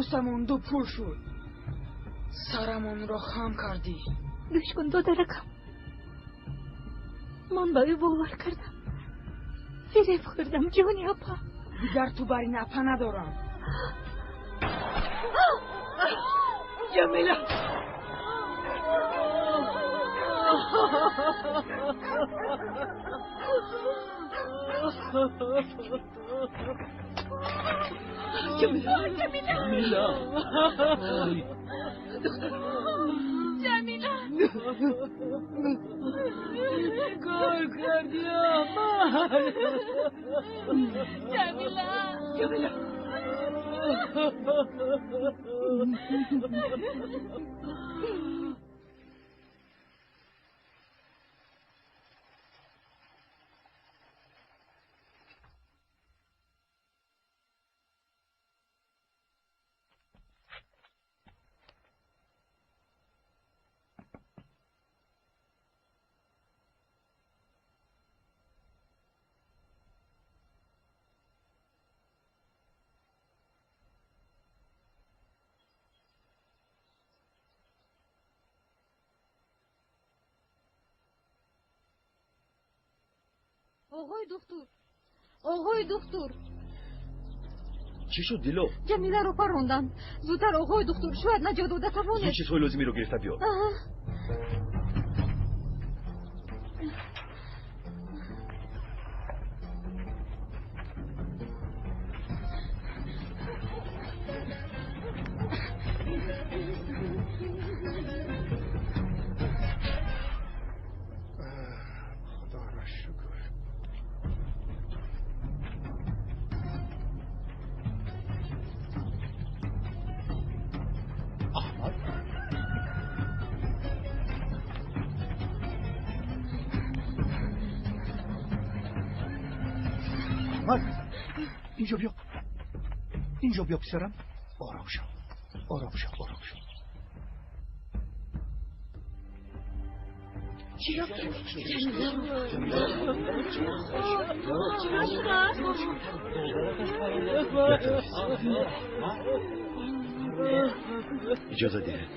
لباسمون دو پول شد. سرمون را خم کردی. گوش کن دادرکم، من به او باور کردم، فریب خوردم جانی اپا. دیگر تو بر این اپا ندارم. جمیله جمیله کار کردی آمد. جمیله آقای دکتر چی شد دیلو؟ جمیله رو پروندن. زودتر آقای دکتر، شاید نجات داده توانه. این چیزهای لازمی رو گرفته بیا. اینجا بیا پسرم. آرام شو. چرا اجازه ده.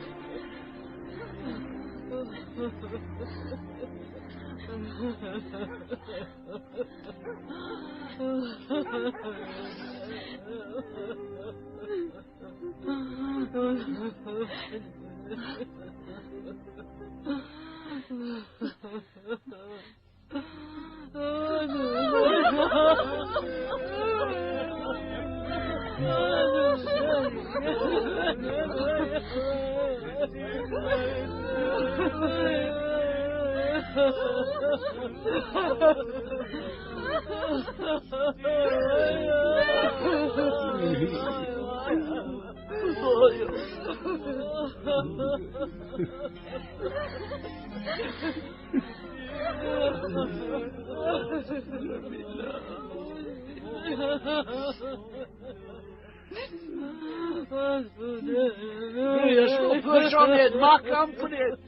پرشانید محکم کنید.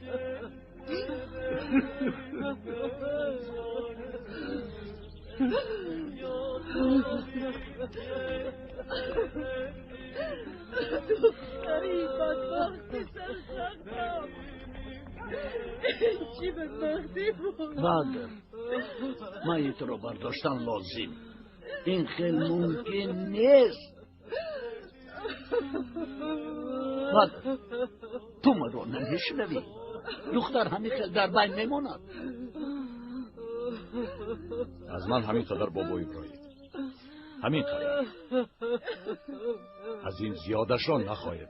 دختری بدبختی سرسختم. چی بدبختی بود؟ بله، من تو رو برداشتن لازم. این خیلی ممکن نیست. بله، تو من رو نمیشنوی. دختر همین خیلی در بین میماند. از من همین قدر بابا ابراهیم، همین قدر. از این زیادشان نخواهید.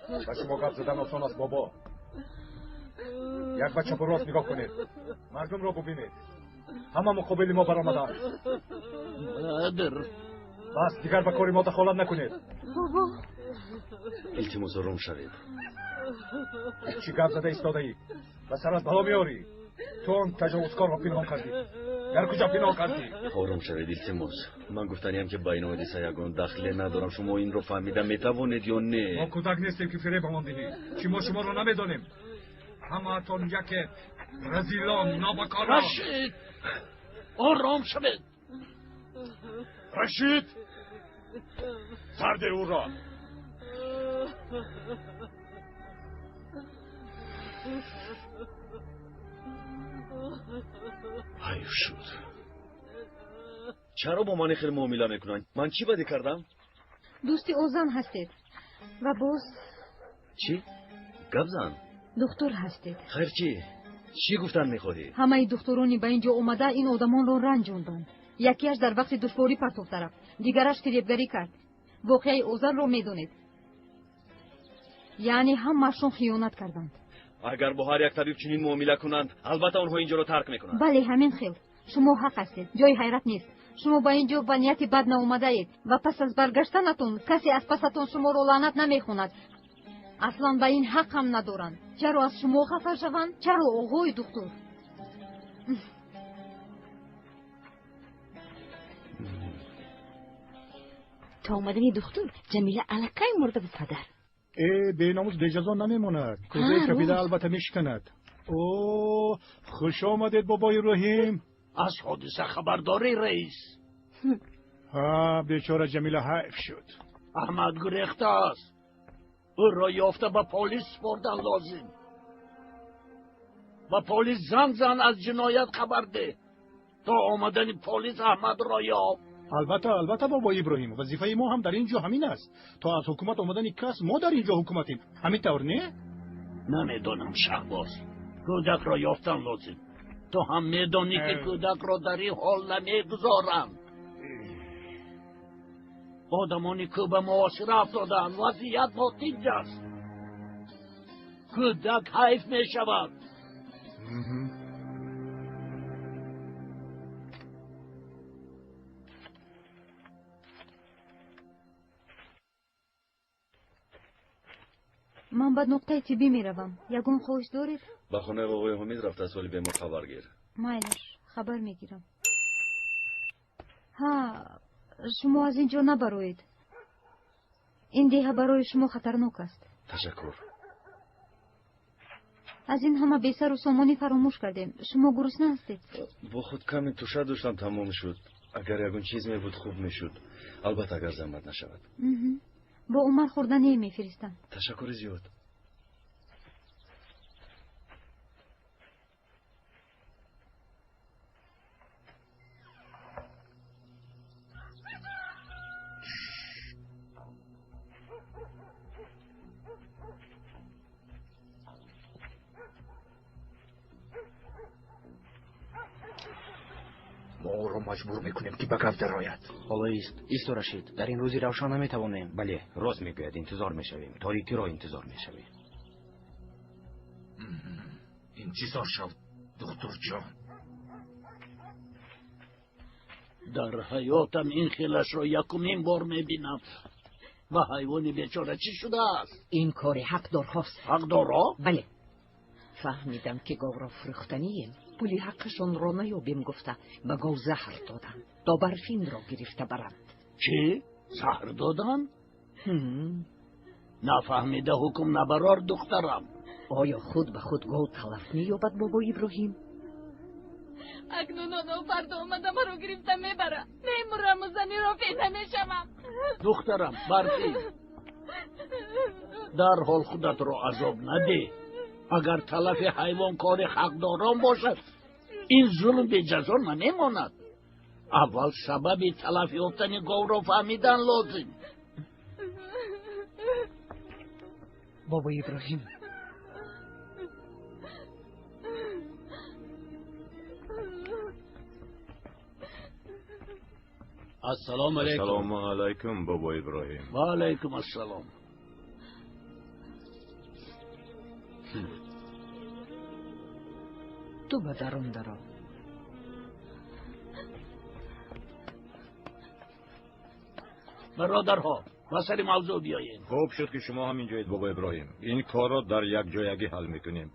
به شما گپ زدن آسان است بابا. یک بچه پر راست نگاه کنید. مردم را ببینید. همه مقابل ما برآمدند. مادر، بس دیگر به کار ما دخالت نکنید. بابا التماس روم شوید. چی گپ زده ایستاده ای؟ و سرت بلا میاری. تو اون تجاوزکار را پنهان کردی. در کجا پنهان کردی؟ آروم شوید التماس. من گفتنیم که بین حادثه یگان دخل ندارم. شما این رو فهمیدن میتوانید یا نه؟ ما کودک نیستیم که فریب بمان دهی. چی ما شما رو نمیدانیم؟ همه تون یک رزیلان نابکاران. رشید، آرام شوید. رشید سرده او را. حیف شد. چرا با من خیلی معامله میکنن؟ من چی بدی کردم؟ دوستی اوزان هستید و باز چی؟ گبزن؟ دکتر هستید. خیر چی گفتن میخوادی؟ همه دکترانی به اینجا اومده این آدمان رو رنجوندن. یکیش در وقت دشواری پرتوخته رفت، دیگرش فریبگری کرد. واقعه اوزان رو میدونید، یعنی همشون خیانت کردند. اگر با هر یک طبیب چنین معامله کنند البته اونها اینجا رو ترک میکنند. بله همین خیل، شما حق هستید، جای حیرت نیست. شما با اینجا با نیت بد ناومده اید و پس از برگشتنتون کسی از پستون شما رو لعنت نمیخوند. اصلا به این حق هم ندارند. چرا از شما خفه شوند؟ چرا آقای دکتر؟ تا اومدن دکتر جمیله علکه مرده به پدر. به ناموس بجزا نمیماند. کوزه کبیده البته میشکند. اوه خوش آمدید بابای ابراهیم. از حادثه خبرداری رئیس؟ ها بیچاره جمیله حیف شد. احمد گریخته است. او را یافته به پلیس بردن لازم. و پلیس زن از جنایت خبر ده. تا آمدن پلیس احمد را یافت. البته بابای ابراهیم، وظیفه ما هم در اینجا همین است. تا از حکومت آمدن کس ما در اینجا حکومتیم. همین طور نه؟ نمیدونم شهباز. کودک را یافتن لازم. تو هم میدونی که کودک را در این حال نمیگذارند. آدمانی که به معاشره افتادن وضعیت ماتیج است. کودک حیف میشود. من به نقطه طبی میروم. یگون خواهش دارید؟ به خونه بابای حمید رفته از ولی به ما خبر گیر. مایلش خبر میگیرم. ها شما از اینجا نبروید. این دیه برای شما خطرناک است. تشکر. از این همه بیسر و سامانی فراموش کردیم. شما گرسنه هستید؟ با خود کمی توشه داشتم تمام شد. اگر یگون چیز می بود خوب میشد. البته اگر زحمت نشود. با عمر خوردن میفرستم. تشکر زیاد. ما او را مجبور میکنیم که به گپ درآید. حالا ایست و رشید، در این روزی روشن نمیتوانیم. بله راست میگوید، انتظار میشویم. تاریکی را انتظار میشویم. انتظار شو دکتر جان. در حیاتم این خیلش را یکمین بار میبینم. و حیوانی بیچاره چی شده است؟ این کار حقدار هاست. حقدارا؟ بله. فهمیدم که گاو را فروختنیم. پولی حقشون را نیابیم گفته به گاو زهر دادن تا برفین را گرفته برند. چی؟ زهر دادن؟ نفهمیده حکم نبرار دخترم. آیا خود به خود گاو تلف مییابد بابا ابراهیم؟ اکنون آنو فردا آمده ما رو گرفته میبره. میمورم و زنی را پیدا نمیشمم. دخترم برفین، در حال خودت را عذاب نده. اگر تلف حیوان کار حقداران باشد این ظلم به جزا نمیماند. اول سبب تلف یافتن گاو را فهمیدن لازم. بابا ابراهیم السلام علیکم. السلام علیکم بابا ابراهیم. و علیکم السلام. تو به درون درو. برادرها وسط موضوع بیایید. خوب شد که شما هم اینجایید بابا ابراهیم. این کار را در یک جایگی حل میکنیم.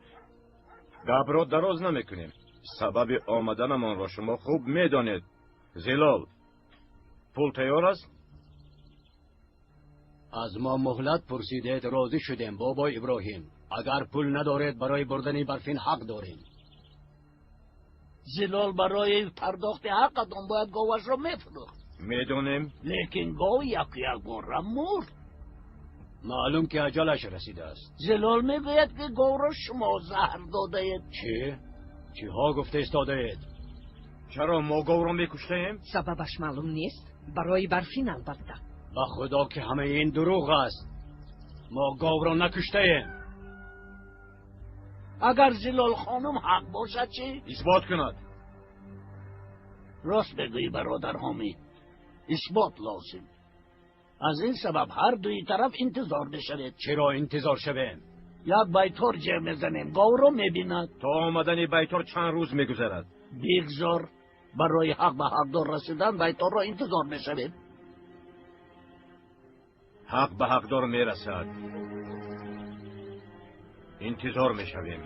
گپ را دراز نمیکنیم. سبب آمدنمان را شما خوب میدانید. زلال پول تیار است؟ از ما مهلت پرسیدید، راضی شدیم بابا ابراهیم. اگر پول ندارید برای بردن برفین حق داریم. زلال برای پرداخت حقتون باید گاوش را میفروخت. میدونیم. لیکن گاو یک بارم مرد. معلوم که اجلش رسیده است. زلال میگوید که گاو را شما زهر داده اید. چی ها گفته استاده اید؟ چرا ما گاو را میکشتیم؟ سببش معلوم نیست. برای برفین البته. با خدا که همه این دروغ است. ما گاو را نکشته ایم. اگر زلال خانم حق باشد چی؟ اثبات کند. راست بگویی برادر حامد. اثبات لازم. از این سبب هر دوی طرف انتظار بشوید. چرا انتظار شویم؟ یک بیتار جه میزنیم. گاو را میبیند. تا آمدن بیتار چند روز میگذرد. بگذار. برای حق به حقدار رسیدن بیتار را انتظار بشوید. حق به حقدار میرسد. انتظار میشویم.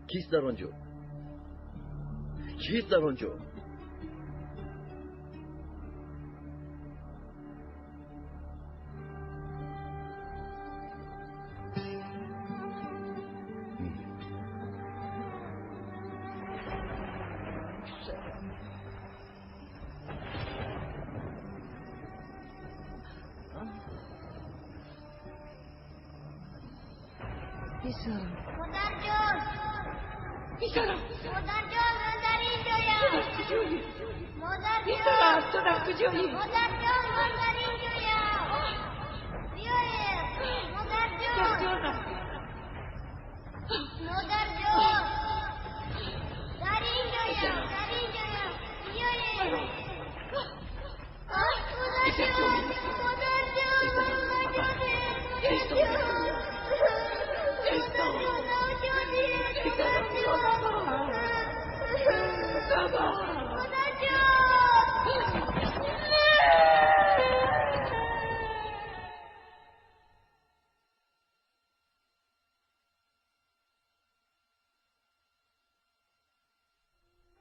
کیست در آنجا؟ کیست در آنجا؟ مادر جان من در اینجایم. مادر جان تو در کجایی؟ مادر جان من در اینجایم. بیایید مادر جان. مادر جان در اینجایم. بیایید. مادر جان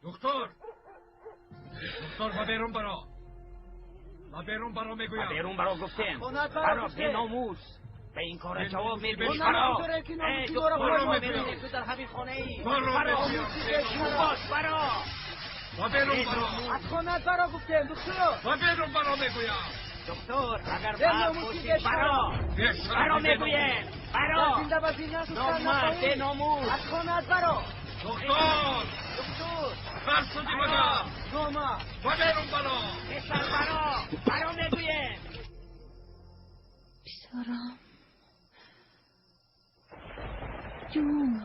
دکتر ما بیرون برا میگویم. بیرون برا گفتیم. برا به ناموس. به این کار جواب میدی. برا تو در همین خانه ای. برا ما بیرون برا. از خانه برا گفتیم دکتر. ما بیرون برا میگویم. دکتر اگر باید باشی برا میگویم. برا زنده و زینه نامرد به ناموس. از خانه برا. دکتر فرسودی مگم. نامرد ما بیرون برا. پسر برا میگویم. پسرم جون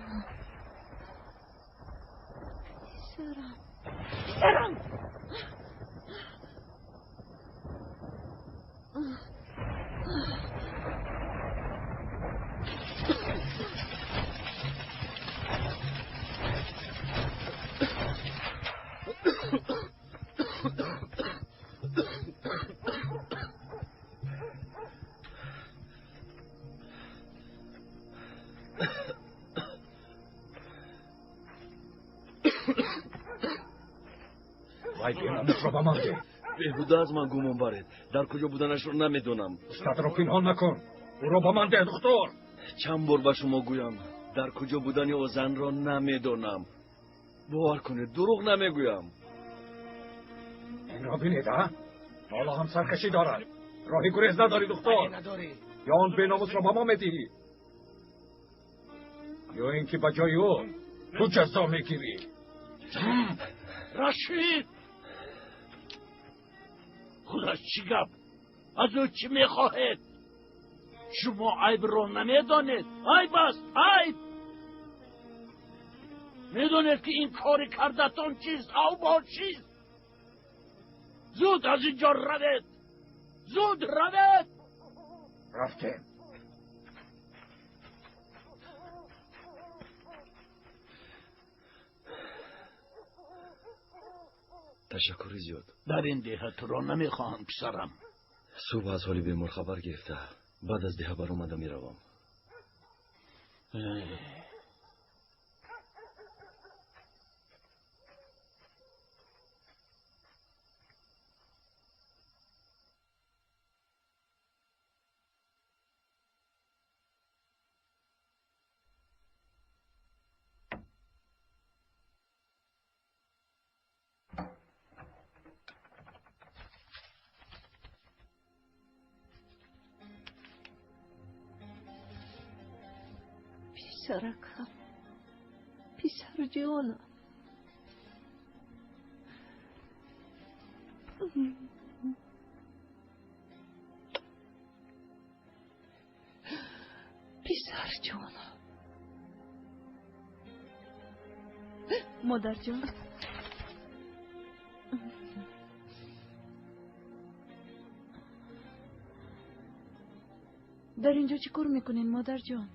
پسرم وای بی‌ناموس را به من ده. بیهوده از من گمان برید. در کجا بودنش رو نمیدونم. استاد را پنهان نکن. او را به من ده دکتر. چند بار به شما گویم در کجا بودن او زن را نمیدونم. باور کنید دروغ نمیگویم. این را بینید ها؟ حالا هم سرکشی دارد. راهی گریز نداری دکتر. یا آن بی‌ناموس را به ما میدهی یا اینکه به جای او تو جزا میگیری. رشید خدا چی گپ؟ از او چی میخواهید؟ شما عیب را نمیدانید. عیب است عیب. میدونید که این کاری کردتان چیست او با چیست؟ زود از اینجا روید. زود روید. رفتیم. تشکر زیاد. در این دیه تو را نمیخواهم پسرم. صبح از حالی بیمار خبر گرفته. بعد از دیه بر اومده میروم. پسرکم، پسر جانم. پسر جانم. مادر جان، در اینجا چی کار میکنین مادر جان؟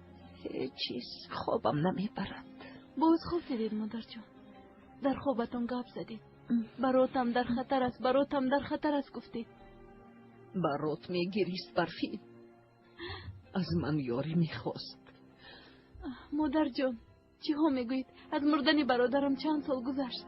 هیچ چیز، خوابم نمیبرد. باز خواب دیدید مادر جان؟ در خوابتون گپ زدید. براتم در خطر است، براتم در خطر است گفتید. برات میگریست برفین. از من یاری میخواست. مادر جان، چی ها میگویید؟ از مردن برادرم چند سال گذشت.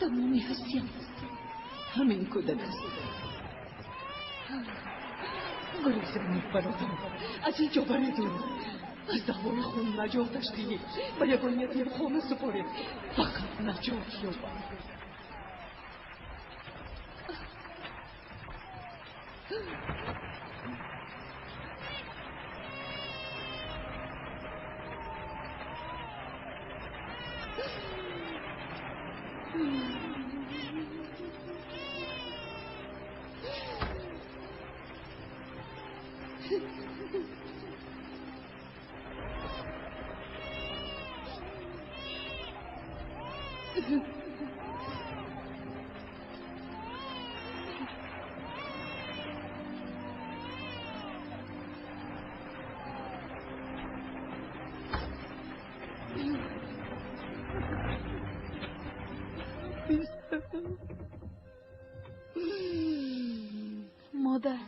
تمامی هستیم همین کودک است. گریزم برادرم، از اینجا بریدیم. از دعوای خون نجاتش دهید. به یگانیت خانه سپارید. فقط نجات یابد. مادر،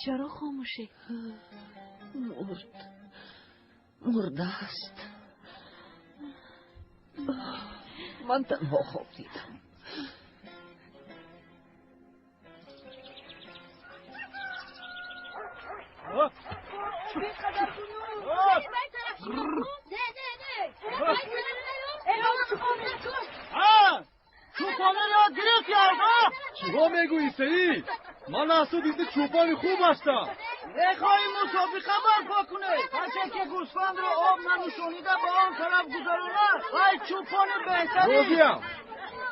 چرا خاموشی؟ مرده است. من تنها خواب دیدم. چیها میگویی سعید؟ من اصلا دیده چوپانی خوب هستم. میخوایی مسابقه برپا کنه؟ هرچه که گوسفند رو آب ننوشانیده با آن طرف گذرونه وای چوپان بهتری. راضیم.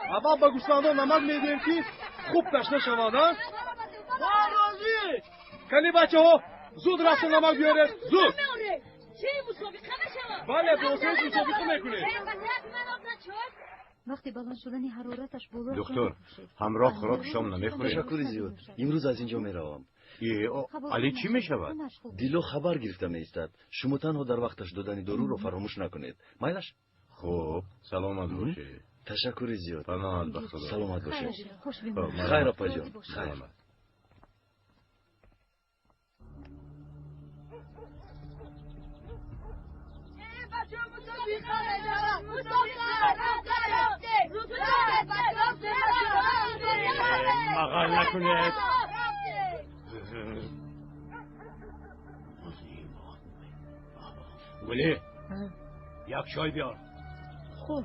اول با گوسفندا نمک میدیم که خوب تشنه شوند. با راضی. کنی بچه ها زود رفت نمک بیاره. زود. چه مسابقه نشود؟ بله پروسه مسابقه میکنه. وقتی بلند شدن حرارتش بالا دکتر همراه خوراک شام نمیخوری؟ تشکر زیاد. امروز از اینجا میروم. علی چی میشود؟ دیلو خبر گرفته میستد. شما تنها در وقتش دادن دارو رو فراموش نکنید. مایلش؟ خوب سلامت باشی. تشکر زیاد. پناه به خدا. سلامت باشی. خیر اپا جان. خیر. مسابقه بغل نکنید. گلی یک چای بیار. خب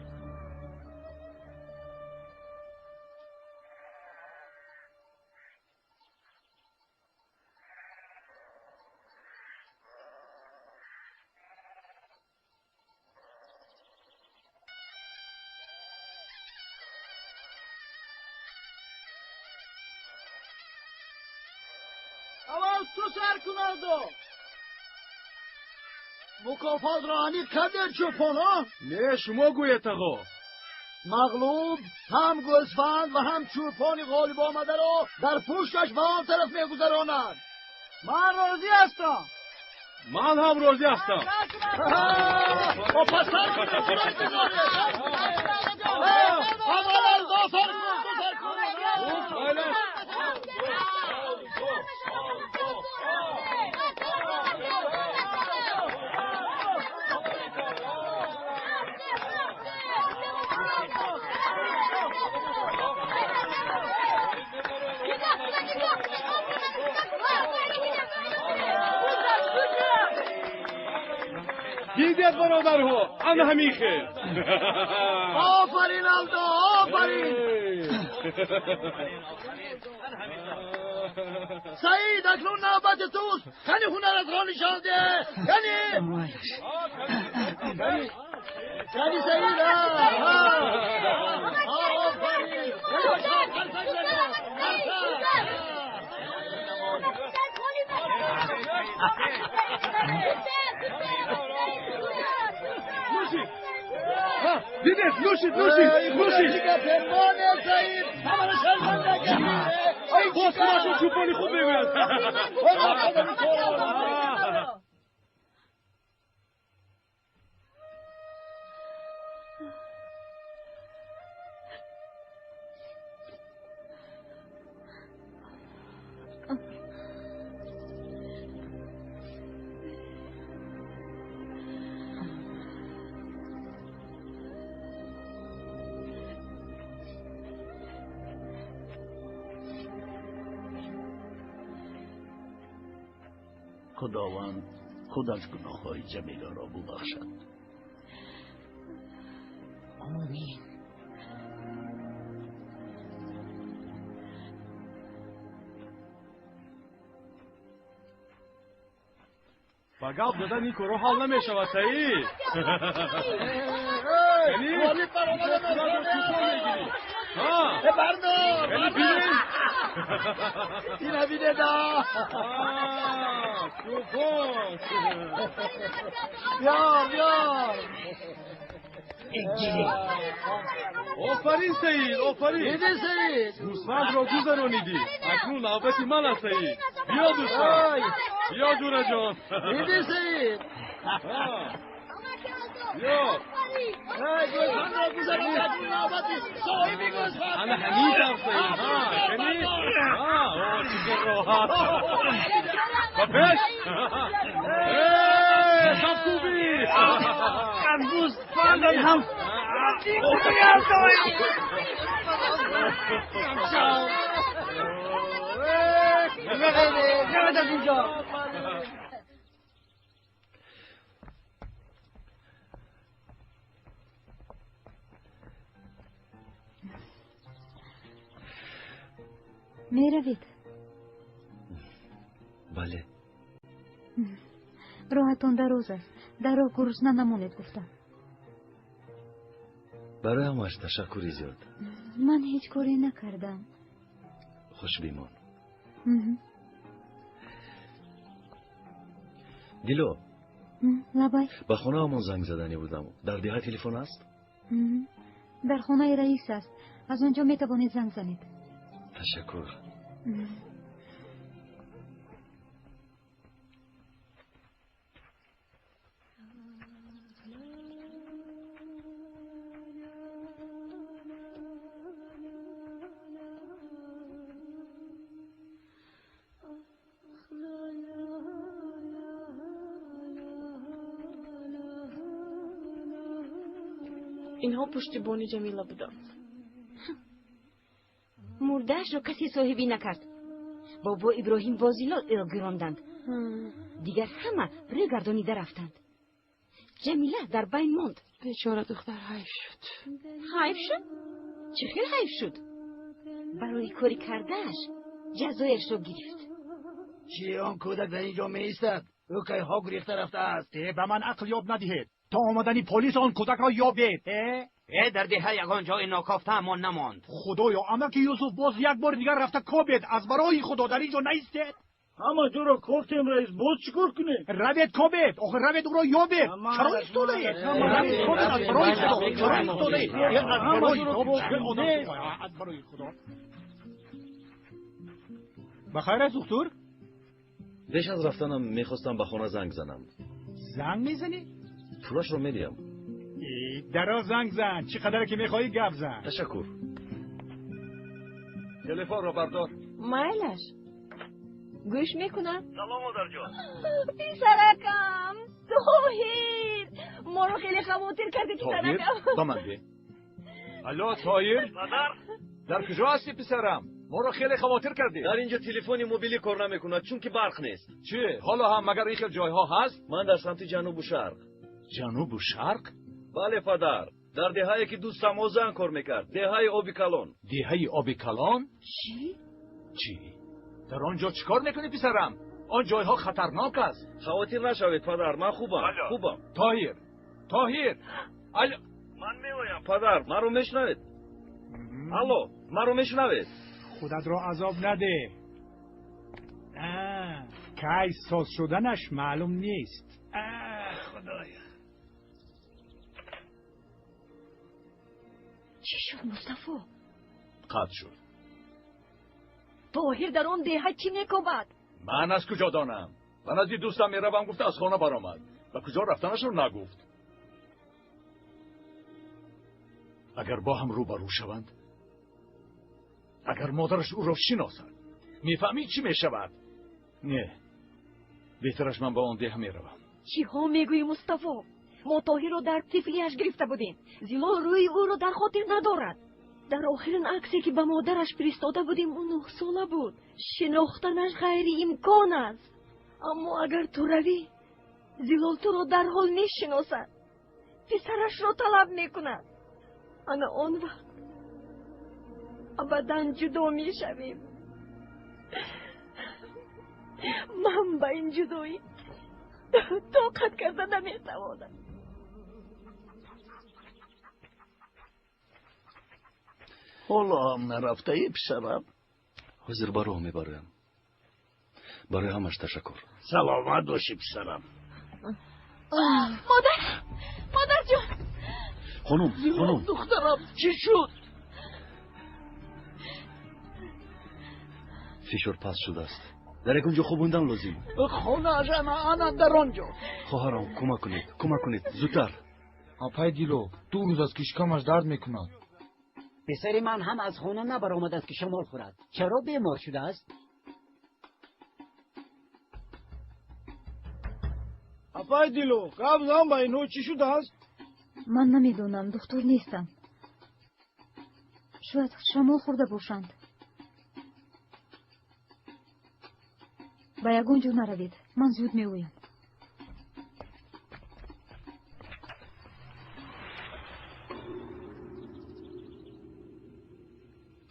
اول تو سر کنادو مکافات رانی کده چوپان ها؟ نه شما گویت آقا. مغلوب هم گوسفند و هم چوپانی غالب آمده رو در پشتش به آن طرف میگذراند. من راضی هستم. من هم راضی هستم. با پسر دیدید برادرها همه همیخه. آفرین الدو آفرین. سعید اکنون نوبت توست. کنی هنرت را نشان ده. کنی سعید آفرین. دیدید نوشید. باز کناشون چوپانی خوب بگوید. خداوند خود از گناههای جمیله را ببخشد. آمین. با گپ دادن این کارو حل نمیشود سعید. والی بردار. این بینه دا. بیار. آفرین سعید آفرین. دیدی سعید. گوسفند را گذرانیدی. اکنون نوبت من است سعید. بیا دوستان. بیا جورا جان. دیدی سعید. بیا. گوسفند را گذرانیدی. اکنون نوبتی صاحبی گوسفند. همه همین سعید. شنید؟ چیز راحت. و پیش. خوبی. گوسفند هم. میروید؟ بله. راهتون دراز است. در راه گرسنه نمانید گفتم. برای همش تشکری زیاد. من هیچ کاری نکردم. خوش بیمان. دیلو. لبای. به خونه همون زنگ زدنی بودم. در دیگه تلفن است؟ در خونه رئیس است. از اونجا میتوانید زنگ زنید. تشکر. اینها پشتیبانی جمیله بودند. مردهش را کسی صاحبی نکرد. بابا ابراهیم با زیلال گراندند. دیگر همه روی گردانیده رفتند. جمیله در بین ماند. بیچاره دختر حیف شد. حیف شد؟ چه خیلی حیف شد؟ برای کاری کردهش جزایش را گرفت. چی آن کودک در اینجا می ایستد؟ او که ها گریخته رفته است. به من عقل یاب ندهید تا آمدنی پلیس آن کودک را یابید. در دهه یگان جای ناکافته امان نماند. خدایا اما که یوسف باز یک بار دیگر رفته کابید. از برای خدا در اینجا نیستید. همه جو را کفتیم رئیس، باز چیکار کنیم؟ روید کابید، آخه روید او را یابید. چرا ایستاده اید؟ روید کابید از برای خدا. چرا ایستاده اید؟ از برای خدا. بخیر است دکتر؟ پیش از رفتنم میخواستم به خانه زنگ زنم. زنگ میزنی؟ پولش رو میدیم. درا زنگ زن، چقدر که میخوایی گپ زن. تشکر. تلفن رو بردار. مایلش گوش میکنم. سلام مادر جان. پسرکم طاهر، ما رو خیلی خواطر کردی پسرکم. دامنده. الو طاهر. مادر. در کجا هستی پسرم؟ ما رو خیلی خواطر کردی. در اینجا تلفنی موبیلی کار نمیکنه چون که برق نیست. چه؟ حالا هم مگر این جایها هست؟ من در سمت جنوب و شرق. جنوب و شرق؟ بله پدر. در دههایی که دوستم اوزن کار میکرد. دههای آبی کلان. دههای آبی کلان؟ چی؟ چی؟ در آنجا چیکار میکنی پسرم؟ آن جایها خطرناک است. خواطر نشوید پدر، من خوبم. خوبم. طاهر. الو. من میویم. پدر، من رو میشنوید؟ الو، من رو میشنوید؟ خودت را عذاب نده. کی ساز شدنش معلوم نیست. خدایا. چی شد مصطفی؟ قطع شد. طاهر در آن دهه چی میکند؟ من از کجا دانم؟ من از این دوستم میروم گفته از خانه برآمد. و کجا رفتنش رو نگفت. اگر با هم روبرو شوند، اگر مادرش او را شناسد، میفهمی چی میشود؟ نه، بهترش من با آن ده میروم. چی ها میگویی مصطفی؟ ما طاهر رو در طفلیش گرفته بودیم. زیلال روی او رو در خاطر ندارد. در آخرین عکسی که به مادرش فرستاده بودیم اون 9 ساله بود. شناختنش غیر امکان است. اما اگر تو روی، زیلال تو رو در حال نشناسد. پسرش را طلب میکند. انا آن وقت ابدا جدا میشویم. من با این جدایی طاقت کرده نمیتوانم. حالا هم نرفته ای پسرم؟ حاضر برو میبرم. برای همش تشکر. سلامت باشی پسرم. مادر جان. خانم. دخترم چی شد؟ فشار پس شده است. در یک اونجا خوابوندن لازم. خونه انا در آنجا. خواهرم کمک کنید زودتر. آپای دیلو 2 روز از که شکمش درد میکند. پسر من هم از خانه نبرآمد است که شمال خورد. چرا بیمار شده است؟ آپای دیلو قبل هم با اینو چی شده است؟ من نمیدونم، دکتر نیستم. شاید شمال خورده باشند. با یگون جو نروید، من زود میویم.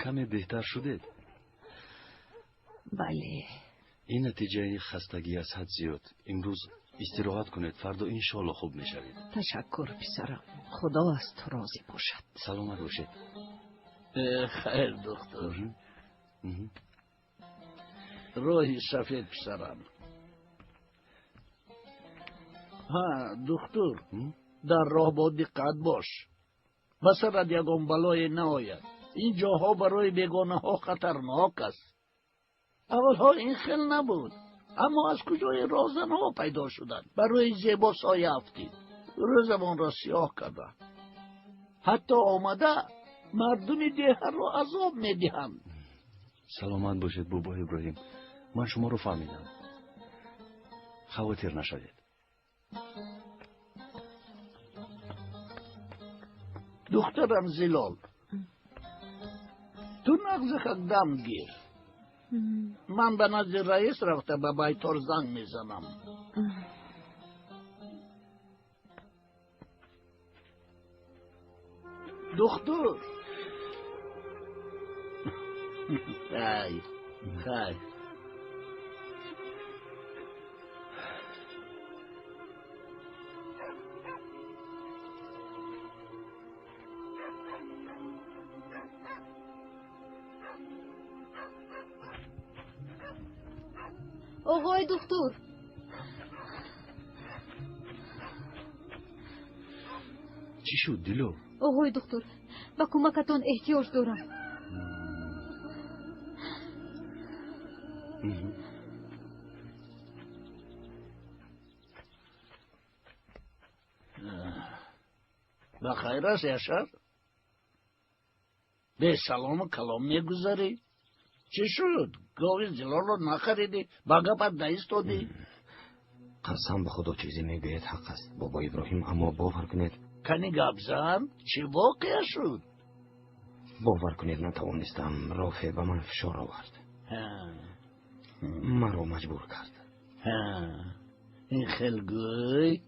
کمی بهتر شدید؟ بله. این نتیجه خستگی از حد زیاد. امروز استراحت کنید، فردا انشالله خوب میشوید. تشکر پسرم، خدا از تو راضی باشد. سلامت باشید. خیر دختر. راهی سفید پسرم. ها دکتر، در راه با دقت باش. مثلا یگان بلای نآید. این جاها برای بیگانه ها خطرناک است. اولها این خیل نبود، اما از کجای رازن ها پیدا شدند. برای زیبا سایه افتید، روزمان را سیاه کردند. حتی آمده مردم دیه را عذاب میدهند. سلامت باشید بابا ابراهیم. من شما رو فهمیدم. خواطر نشوید. دخترم زلال، تو نغزه دم گیر. من به نزد رئیس رفته به بیتار زنگ میزنم. دختر خیر خیر آقای دکتر چی شد دیلو؟ آقای دکتر با کمکتون احتیاج دارم. بخیر است یاشار؟ به سلام و کلام میگذاری؟ چی شد؟ گاوی زلال رو نخریدی؟ بگه پد نایستادی؟ قسم به خدا چیزی میگوید حق است بابا ابراهیم، اما باور کنید کنی گبزن؟ چی واقعه شد؟ باور کنید نتوانستم. رافع به من فشار آورد، مرا مجبور کرد. این خلگوی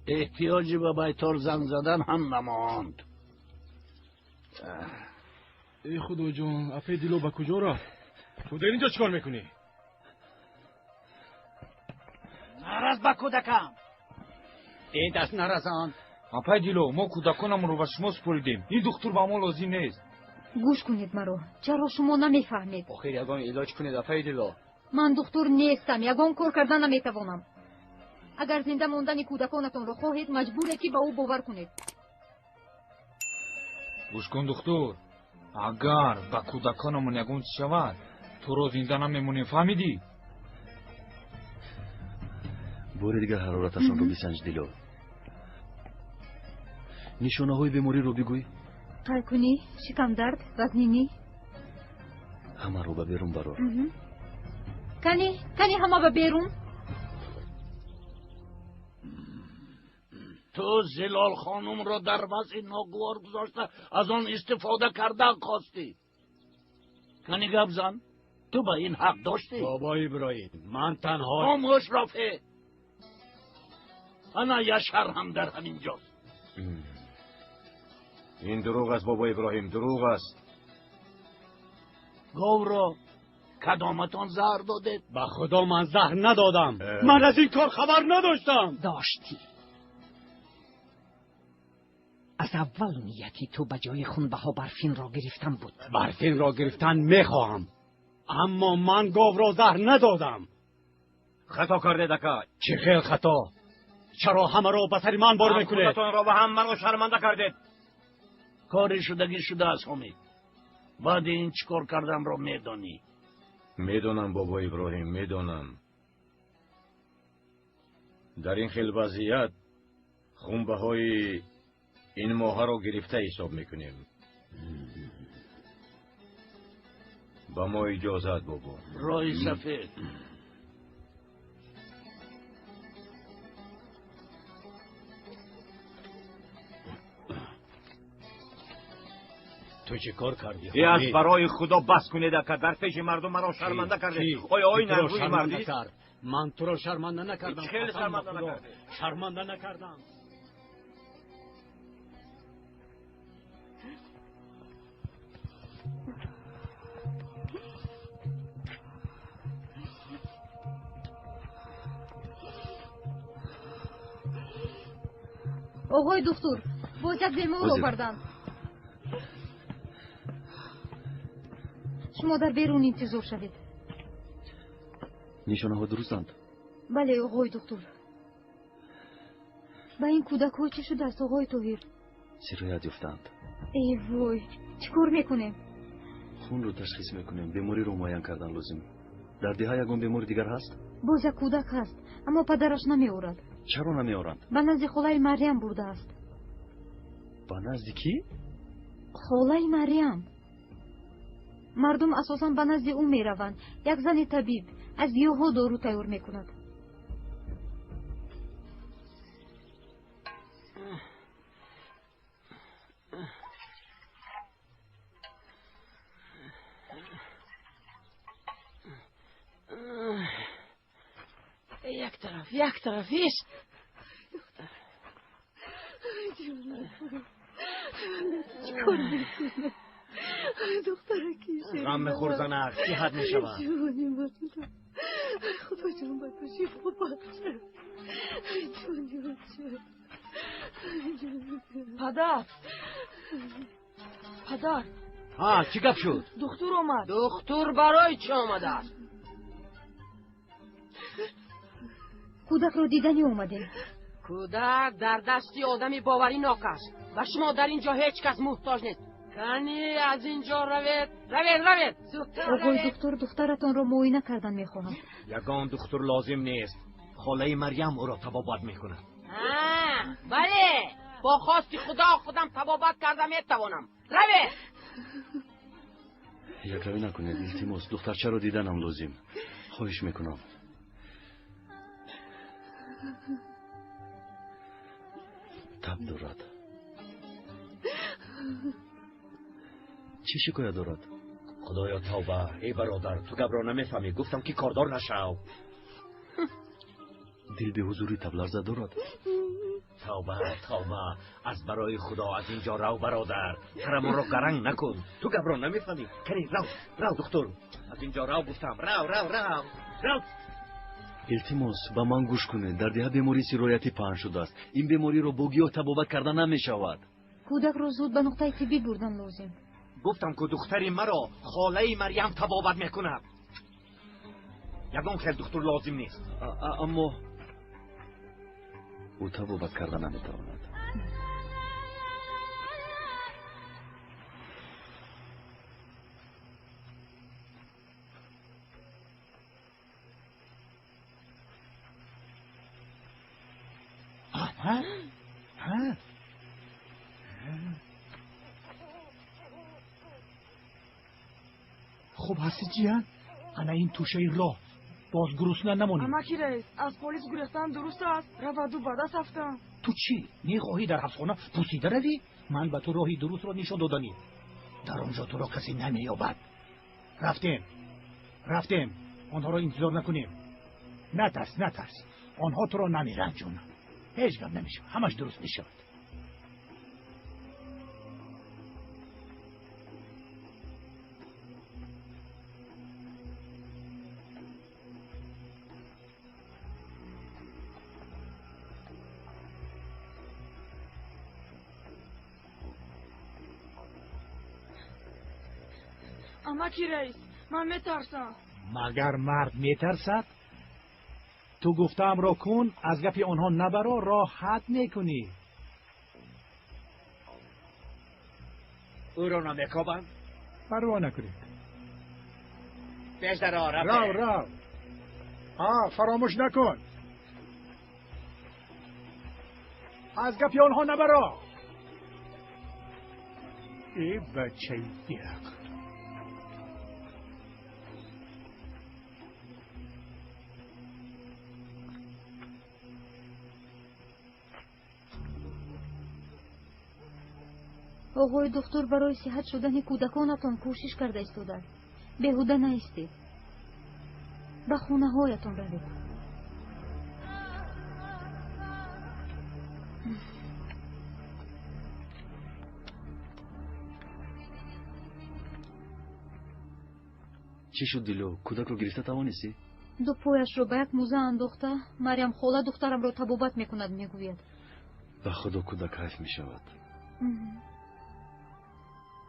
احتیاجی به بیتار زنگ زدن هم نماند. ای خدا جان، افه دیلو با کجا رفت؟ تو در اینجا چکار میکنی؟ نرز با کودکم. ای دست نرزان. افه دیلو، ما کودکانم رو به شما سپریدیم. این دکتر با ما لازم نیست. گوش کنید مرا. چرا شما نمیفهمید؟ آخر یگان علاج کنید افه دیلو. من دکتر نیستم. یگان کار کردن نمیتوانم. اگر زنده ماندن کودکانتون رو خواهید مجبوره که به او باور کنید. گوش کن دکتر، اگر با کودکانمون یگان چی شود تو رو زنده نمیمونیم، فهمیدی؟ بار دیگر حرارتشان رو بسنج دیلو. نشانه های بیماری رو بگوی. قلکنی، شکم درد، وزنینی. همه رو به بیرون برار. کنی همه به بیرون. تو زلال خانم را در وضع ناگوار گذاشته از آن استفاده کردن خواستی. کنی گبزن؟ تو با این حق داشتی؟ بابا ابراهیم، من تنها خاموش رافع. انا یشهر هم در همین جاست. این دروغ است بابا ابراهیم، دروغ است. گاو را کدامتان زهر دادید؟ به خدا من زهر ندادم. من از این کار خبر نداشتم. داشتی. از اول نیتی تو به جای خونبها برفین را گرفتن بود. برفین را گرفتن میخواهم، اما من گاو را زهر ندادم. خطا کرده دکا. چه خیل خطا؟ چرا همه را به سر من بار میکنید؟ خودتان را به هم منو شرمنده کردید. کاری شدگی شده از همین. بعد این چیکار کردم را میدانی؟ میدونم بابا ابراهیم، میدونم. در این خیل وضعیت خونبه های این ماه را گرفته حساب میکنیم. با ما اجازت بابا. رای سفید. تو چه کار کردی؟ ای از برای خدا بس کنید که در پیش مردم مرا شرمنده کردید. آیا این نروی مردی؟ من تو را شرمنده نکردم. خیلی شرمنده نکردم. شرمنده نکردم. آقای دکتر، باز یک بیمار آوردن. شما در بیرون انتظار شوید. نشانه ها درستند؟ بله آقای دکتر. با این کودک ها چی شده است آقای طاهر؟ سرایت یافتند. ای وای، چیکار میکنیم؟ خون رو تشخیص میکنیم. بیماری رو معاین کردن لازم. در دهه یگان بیماری دیگر هست؟ باز یک کودک هست، اما پدرش نمیآورد. چرا نمیآورند؟ به نزد خالای مریم برده است. به نزد کی؟ خالای مریم. مردم اساسا به نزد او میروند. یک زن طبیب از گیاها دارو تیار میکند. یک طرفیش. چیکار میکنه؟ دختره کیشه؟ غم میخور زنک صحت میشود. جوانی بطورم. خدا جان بطور شفا بخشه. جوانی بطور. پدر ها چی گپ شد؟ دکتر اومد. دکتر برای چه آمده است؟ کودک رو دیدنی اومده. کودک در دستی آدمی باوری ناک است و شما در اینجا هیچ کس محتاج نیست. کنی از اینجا روید زودتر آقای دکتر دخترتان رو معاینه کردن میخواهم. یگان دکتر لازم نیست. خاله مریم او را طبابت میکند. بله با خواست خدا خودم طبابت کردم میتوانم. روید. یک روی نکنید التماس دخترچه رو دیدنم لازم. خواهش میکنم. تب دارد. چی شکایت دارد؟ خدایا توبه. ای برادر تو گپ را نمیفهمی. گفتم که کاردار نشو. دل به حضوری تب لرزه دارد. توبه از برای خدا از اینجا رو برادر. سرم را گرنگ نکن. تو گپ را نمیفهمی. کنی رو دکتر. از اینجا رو گفتم. رو. التماس با من گوش کنید. در ده بیماری سیرایتی پهن شده است. این بیماری رو با گیاه طبابت کردن نمیشود. کودک رو زود به نقطه طبی بردن لازم. گفتم که دختری مرا خاله مریم طبابت میکند. یگان خیلی دکتر لازم نیست. اما او طبابت کردن نمیتواند. خب هستی جیان انا این توشه راه باز گروسنه نمونی. اما کی رئیس از پلیس گرفتن درست است. رفت و بعد رفتم. تو چی میخواهی در حبسخانه پوسیده روی؟ من به تو راهی درست را نشان دادنی. در آنجا تو را کسی نمییابد. رفتیم آنها را انتظار نکنیم. نترس آنها تو را نمیرنجونن. هیچ گپ نمیشه. همش درست میشود. اما کی رئیس من میترسم. مگر مرد میترسد؟ تو گفتم را کن از گپ آنها نبرا راحت میکنی. او را نمیکابند؟ پروا نکنید. پیش در راه رو فراموش نکن. از گپ آنها نبرا. ای بچه بیرق. آقای دکتر برای صحت شدن کودکانتان کوشش کرده ایستاده. بیهوده نیستید. به خونه هایتان روید. چی شد دیلو؟ کودک رو گرفته توانستی؟ دو پایش رو به یک موزه انداخته. مریم خاله دخترم رو طبابت میکند میگوید. به خدا کودک حیف میشود.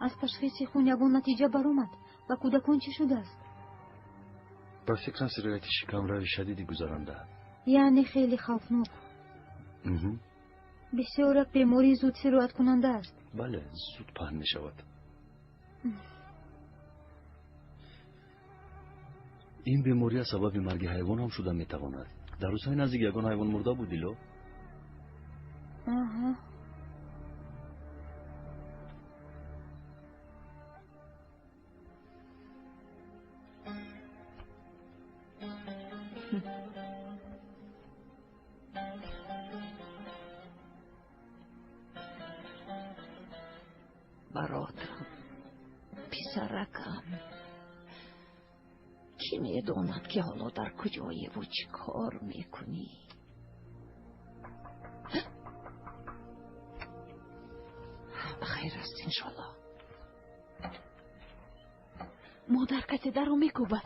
از تشخیص خون یگان نتیجه برآمد. و کودکان چی شده است؟ به فکرم سرایت شکم روی شدیدی گذرانده. یعنی خیلی خوفناک. بسیار بیماری زود سرایت کننده است. بله زود پهن می شود. این بیماری سبب مرگ حیوان هم شده می تواند. در روزهای نزدیک یگان حیوان مرده بود دیلو. برادرم پسرکم کی میداند که حالا در کجایی و چی کار میکنی؟ خیر است انشالله. مادر کسی در رو میکوبد.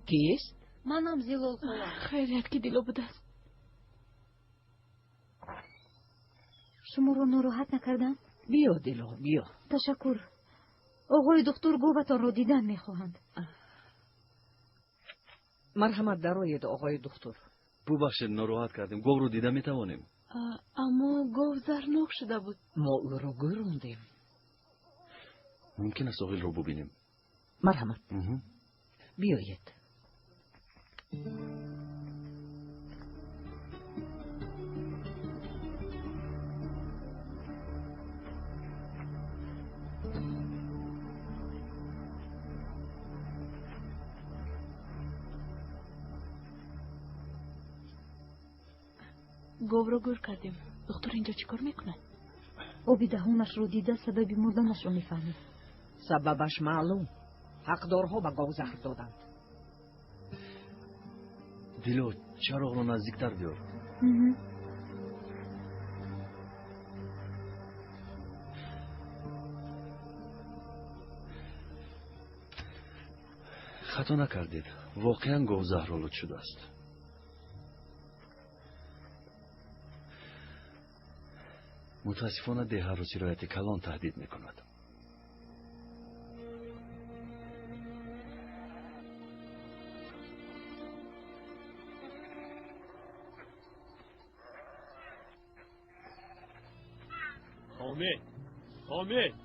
کیست؟ منم زیلول خالا. خیریت که دیلو بوده است. شما رو ناراحت نکردم؟ بیا دیلو بیا. تشکر. آقای دکتر گوبتان رو دیدن میخواهند. مرحمت درآید آقای دکتر. ببخشید ناراحت کردیم. گاو رو دیدن میتوانیم؟ اما گاو زرناک شده بود. ما او رو گروندیم. ممکن است آقای رو ببینیم؟ مرحمت. بیایید. گاو رو گور کردیم. دکتر اینجا چیکار میکنه؟ آبی دهانش رو دیده سبب مردنش رو میفهمید. سببش معلوم. حقدارها به گاو زهر دادند. دیلو چراغ رو نزدیکتر بیار. خطا نکردید. واقعا گاو زهرآلود شده است. متاسفانه دیه رو سرایت کلان تهدید میکند. حامد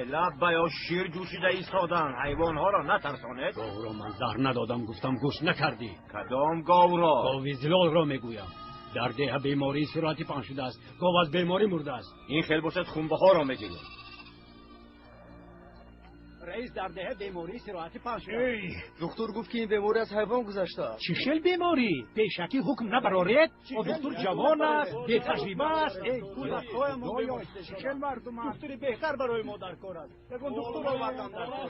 لبای یا شیر جوشیده ایستادن. حیوان ها را نترسانید. گاو را من زهر ندادم، گفتم گوش نکردی. کدام گاو را؟ گاوی زلال را میگویم. در ده بیماری سراتی پان شده است. گاو از بیماری مرده است. این خیلی باشد خونبه ها را میگیریم. رئیس در ده بیماری سراتی پان شده. دکتر گفت که این بیماری از حیوان گذشته. چی خیل بیماری؟ پیشکی حکم نبرارید؟ و دکتر جوان است، بی تجربه است. چی خیل مردم دکتری بهتر برای ما در کار است. بگون دکتر آوردم در کار.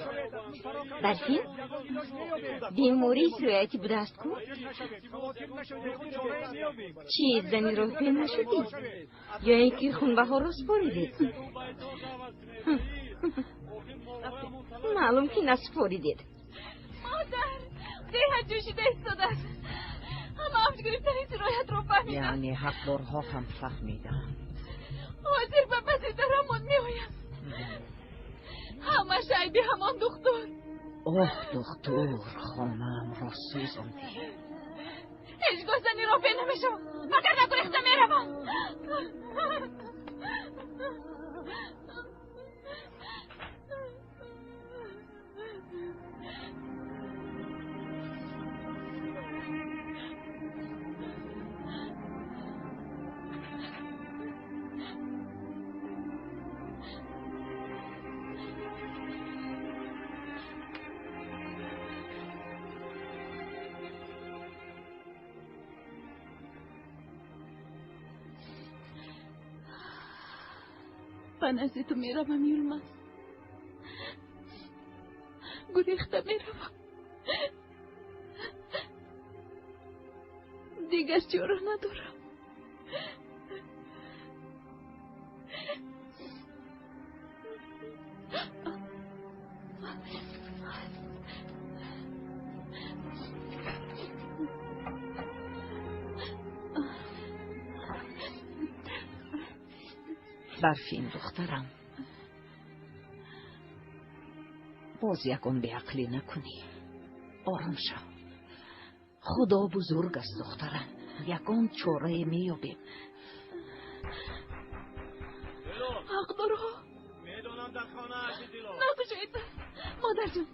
برفین؟ بیماری سرایتی بوده است کو؟ چی زنی رو پین نشدی؟ یا اینکه خونبه ها رو سپاریدید؟ معلوم که نسپاریدید. مادر دیه جوشیده ایستاده است. همه افت گرفتن این سرایت رو فهمیدن. یعنی حقدارها هم فهمیدن. حاضر به پذیر در همان میآیم. همه شایدی همان دکتر. اوه دکتر خانم را سوزاندی. هیچگاه زنی را پی نمیشم. مگر نگریخته میروم. نزد تو میروم یلماز. گریخته میروم. دیگر چاره ندارم. برفین دخترم، باز یکون به عقلی نکنی. آرام شو. خدا بزرگ است دخترم. یکون چاره میابیم. حق دارو. میدونم در خانه هستی دیلو. نکشید مادر جون.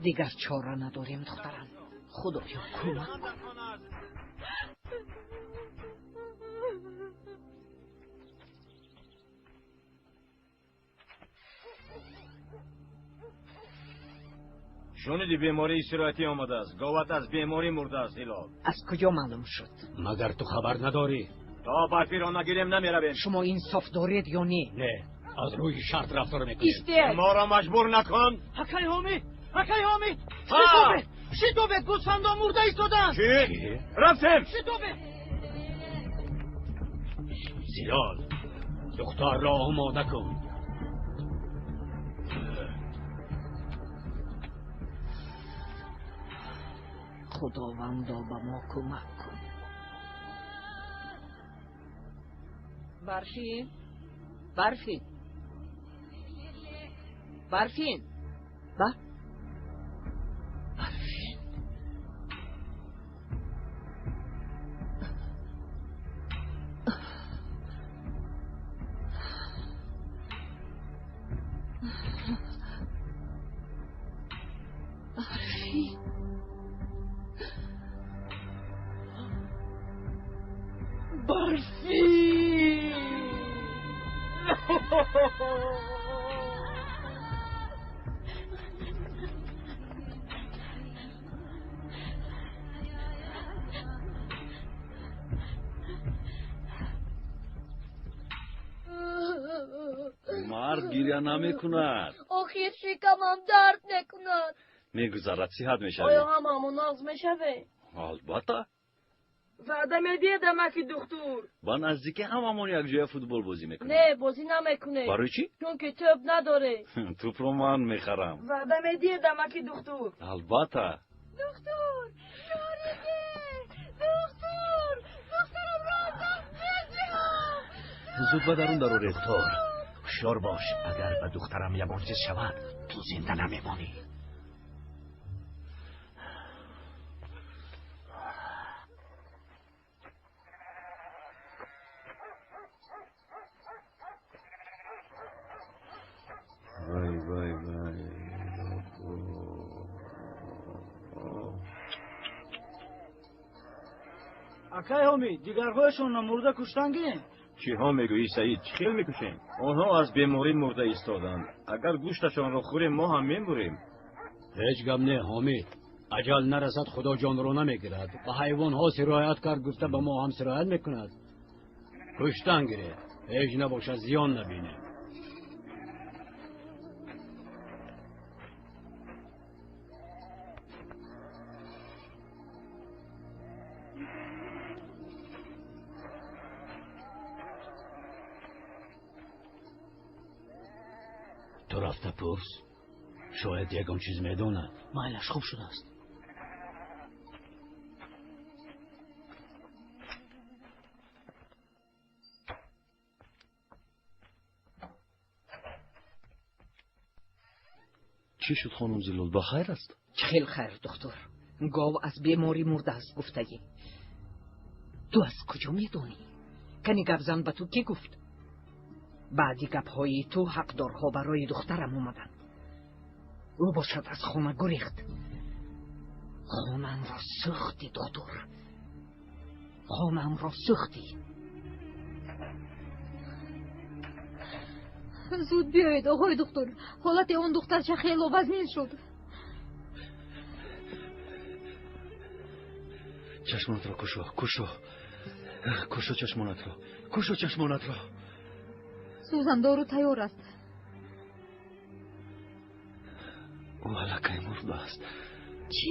دیگر چاره نداریم دخترم. خدایا کمک کن. شنیدی بیماری سرایتی آمده است. گاوت از بیماری مرده است هلال. از کجا معلوم شد؟ مگر تو خبر نداری؟ تا برفی را نگیریم نمیرویم. شما انصاف دارید یا نه؟ نه، از روی شرط رفتار میکنیم. ما را مجبور نکن. حکای حامی ها! شیطوبه گوسفندا مرده ایستادن. چی؟ رفتیم. شیطوبه زلال، دختر را آماده کن. خداوندا به ما کمک کن. برفین مرد گریه نمیکند. آخر شکمم درد نکند. میگذرد صحت میشوی. آیا هممون ناز میشوه؟ البته. وعده میدیه دمکی دکتر. با نزدیکی هممون یک جای فوتبال بازی میکنه. نه بازی نمیکنه. برای چی؟ چون که توپ نداره. توپ رو من میخرم. وعده میدیه دمکی دکتر. البته. دکتر دکترم رازم بزیها. زود به درون درو دکتر. هوشیار باش، اگر به دخترم یه چیز شود تو زنده نمیمانی. وای حکای حامی دیگرهایشون مرده کشتنگی؟ چی ها میگویی سعید؟ چی خیل میکشیم؟ آنها از بیماری مرده ایستادند. اگر گوشتشان را خوریم ما هم میموریم. هیچ گم نه حامد. اجل نرسد خدا جان را نمیگیرد. به حیوان ها سرایت کرد گفته به ما هم سرایت میکند. کشتن گیره. هیچ نباشه زیان نبینه. تو رفته پرس. شاید یکم چیز میدوند. مایلش خوب شده است. چی شد خانم زلال؟ بخیر است؟ خیلی خیر دکتر. گاو از بیماری مرده است گفتگی. تو از کجا میدونی؟ کنی گپ زن به تو کی گفت؟ بعدی گپ‌های تو حقدارها برای دخترم اومدن. او باشد از خانه گریخت. خانم را سوختی دکتر. خانم را سوختی. زود بیایید آقای دکتر. حالت اون دخترچه خیلی وزنین شد. چشمانت را کشو چشمانت را. سوزندارو تیار است. او علکه مرده است. چی؟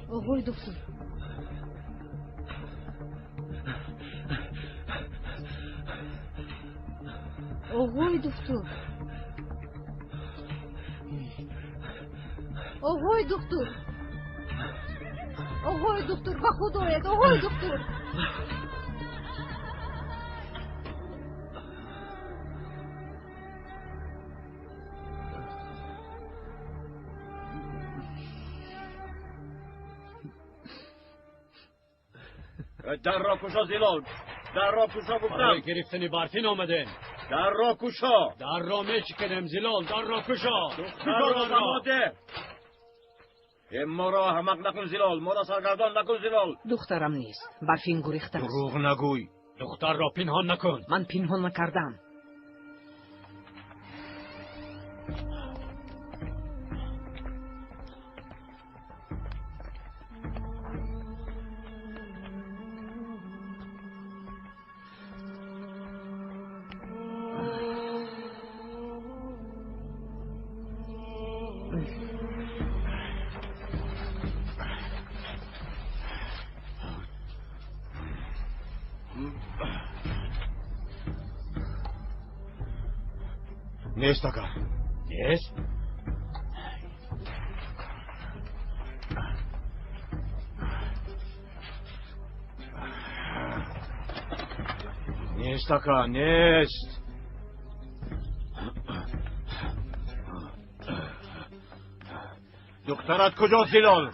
آقای دکتر. آقای دکتر. آقای دکتر. آقای دکتر به خدایت آقای دکتر. در را کشا زلال. در را کشا گفتم. برای گرفتن برفین آمدن. در را کشا. در را میچکنم زلال. در را کشا. در را زماده. ما را احمق نکن زلال. ما را سرگردان نکن زلال. دخترم نیست. برفین گریخته است. دروغ نگوی. دختر را پنهان نکن. من پنهان نکردم. نیست آقا. نیست؟ نیست آقا نیست. دخترت کجاست زلال؟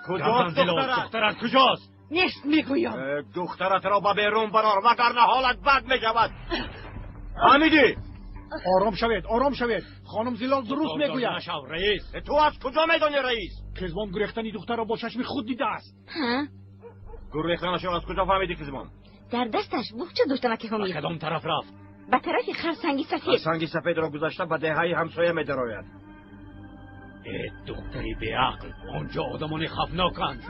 کجاست دخترت کجاست؟ نیست میگویم. دخترت را به بیرون برار وگرنه حالت بد میشود. حمیدی آرام شوید. خانم زلال درست میگوید. رئیس تو از کجا میدانی رئیس؟ قزمان گریختنی دختر را با چشم خود دیده است. ها؟ گریختنش را از کجا فهمیدی قزمان؟ در دستش بوخچه داشته که حمید. کدام طرف رفت؟ به طرف خرسنگی سفید. خرسنگی سفید را گذاشته به دههای همسایه میدراید. دختری به عقل آنجا آدمان خفناکند.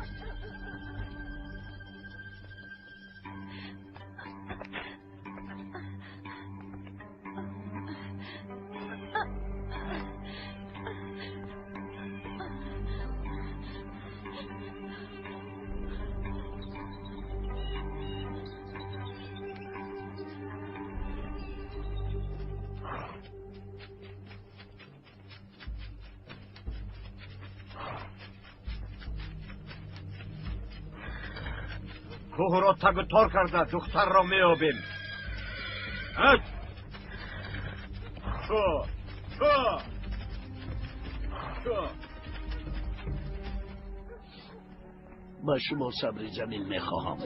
کوه را تگ و تار کرده دختر را میابیم. شو با شما صبر جمیل میخواهم.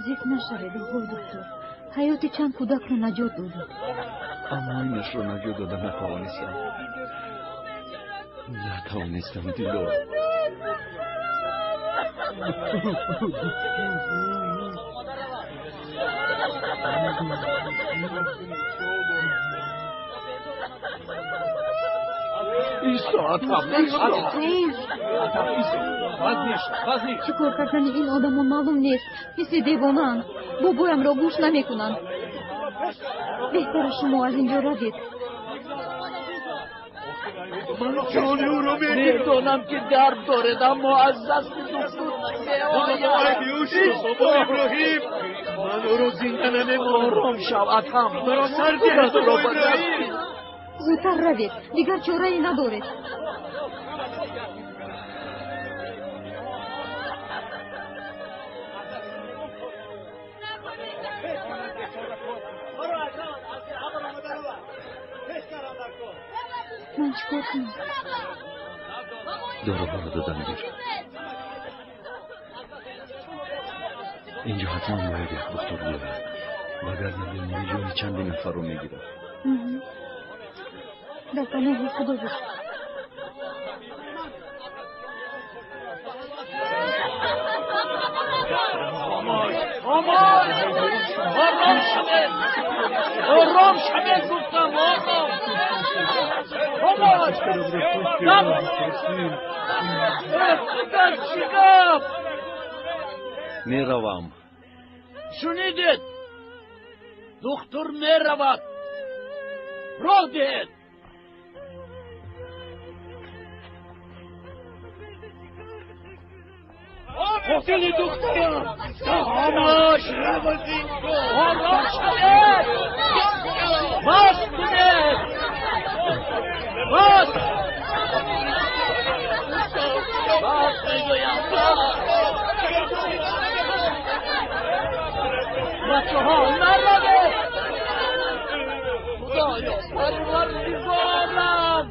زیت نشوید آقای دکتر. حیات چند کودک رو نجات دادید. اما اینش رو نجات دادم نتوانستم دیلو. این ساعت چیکار کردن این آدم معلوم نیست. مثل دیوانه‌اند. بابایم را گوش نمیکنند. بهتر شما از اینجا روید. من جان او رو میدونم که درد دارد اما از دست دکتر بابا ابراهیم من او رو زنده نمیمونم. آرام شو اتم مرا سر گرفت رو بدست. زودتر روید. دیگر چاره‌ای ندارید. من چیکار کنم؟ دارو رو دادم گیر. اینجا حتما باید یک دکتر بیارم وگرنه بیماری جان چندی نفر رو میگیرم. در پناه خدا باشید. آرام شده گفتم میروم. شنیدید؟ دکتر میرود. راه دهید. قاتل دخترم خاموش آرام شدید. باز کنید. باز میگویم بچه ها نروید. خدایا پروردگارم.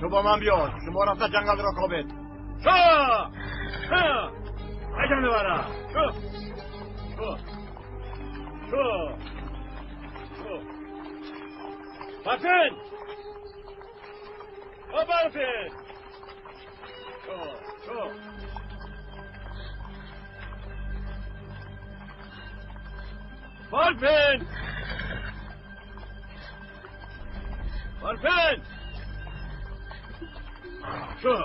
تو با من بیاد. شما رفته جنگل را کابید. شو! ایجان ببرم. شو! برفین! برفین! شو! برفین! برفین! شو!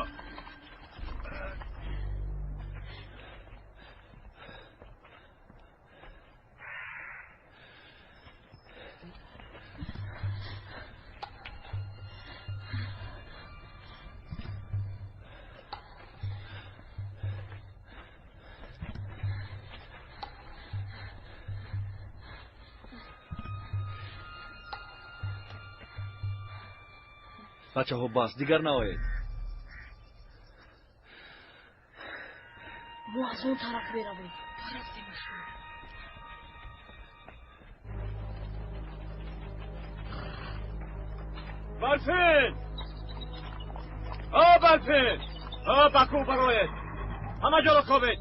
بچه ها بس دیگر نآید. ما از اون طرف برویم. برفتیمشون. برفین! برفین! بکو برایت! همه جا را کابید!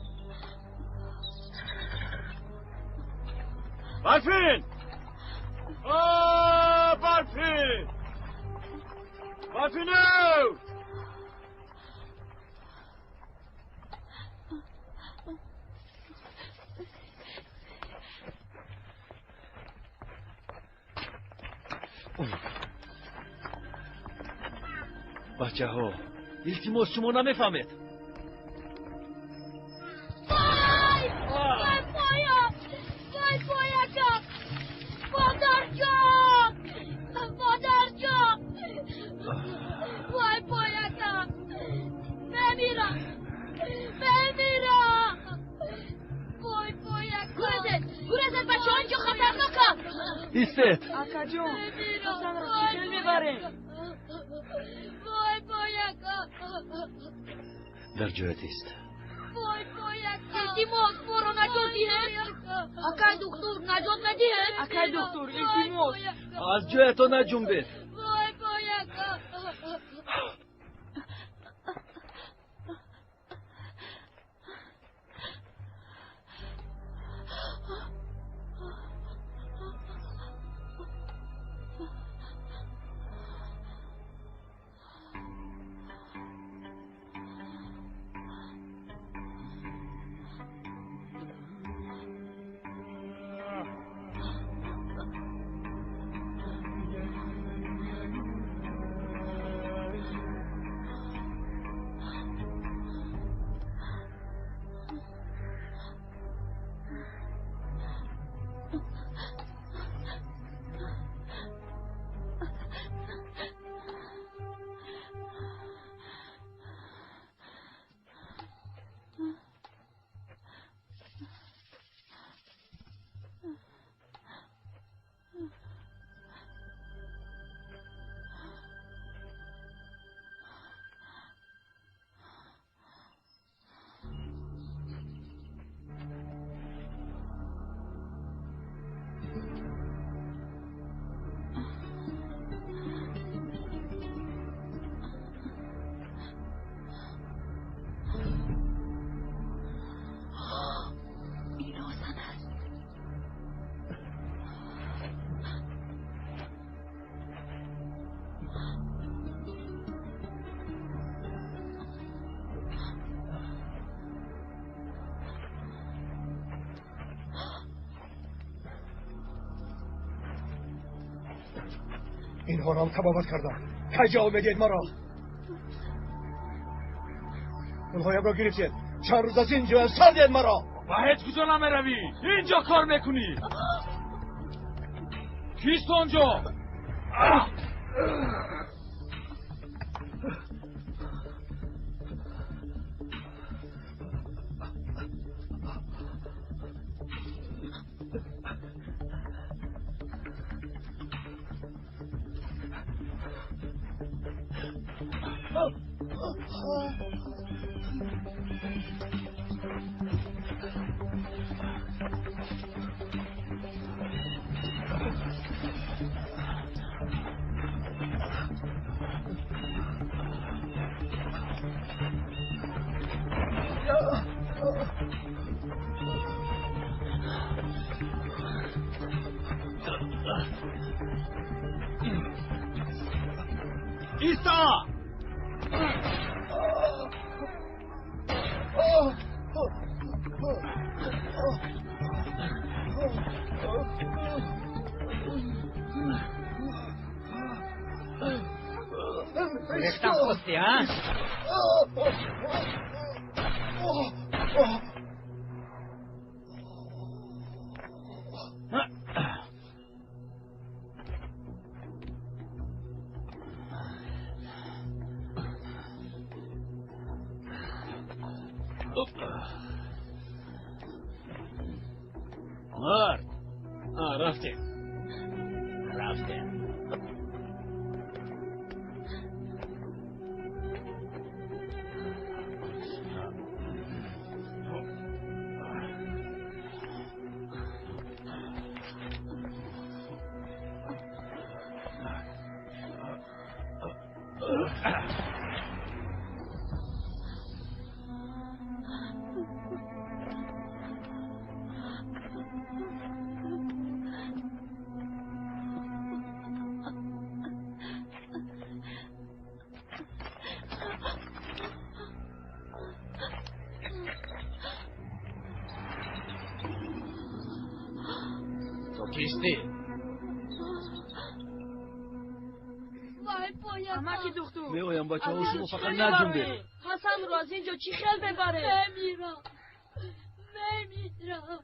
برفین! برفین! برفینو! بچه ها التماس شما نمیفهمید. وای پایا جان، مادر جان، وای پایا جان، بمیرم، وای پایا گورزت بچه ها اینجا خطرناکه. ایستید. آقا جون حسن را چطور میبریم؟ وای پایا در جایت است. وای پایا التماس برو نجات دهید. آقای دکتر نجات ندهید. آقای دکتر التماس از جایت نجنبید. وای پایا اینها را هم تبابت کردم. کجا آمدید ما را؟ اونهایم را گرفتید. چند روز از اینجا سردید ما را. و هیچ کجا نمیروی. اینجا کار میکنی. کیست اونجا؟ ایستا! ریختم خواستی ها؟ مرد رفته کیستی؟ وای پایم امکی دختر میایم بچه ها شما فقط نجنبه. حسن رو از اینجا چی خیل ببره؟ نمیرم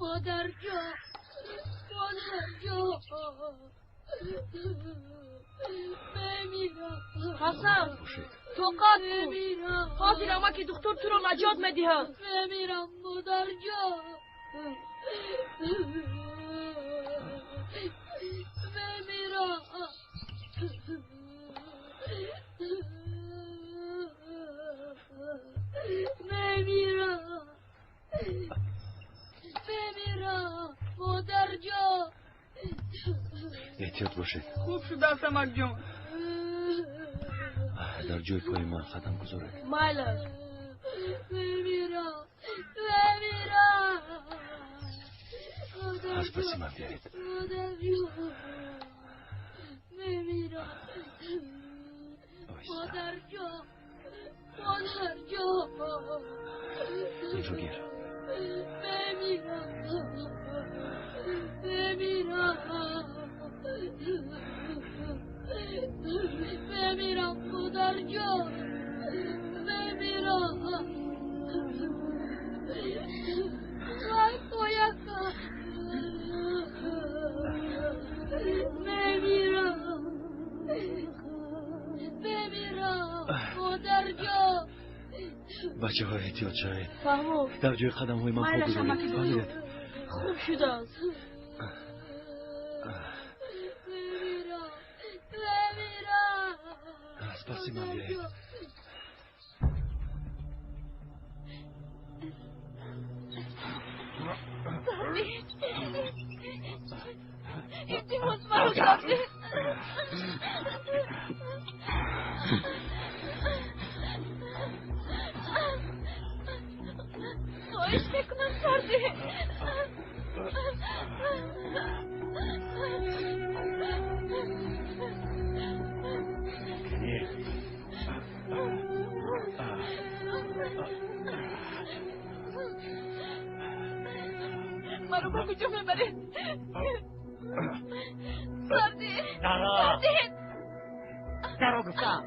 مادر جا نمیرم. حسن توقات نمیرم. حاضر امکی دختر تو رو نجات میدهم. نمیرم مادر جا نمیرم. مادر جا احتیاط باشید. خوب شد دستمک جان. در جای پای من قدم گذاره. مایلش نمیرم. از پسی من بیارید. مادر جا نمیرم. مادر جا اینجا گیر. نمیرم مادر جا نمیرم. وای پایکا نمیرم مادر جا. بچه ها احتیاط شاید. فهمو در جای قدم های من پا بذارید. خوب شده است. از پسی من بیایید. التماس منو سردی. خواهش میکنم سردی. منو با کجا میبرید؟ سردی درا گفتم.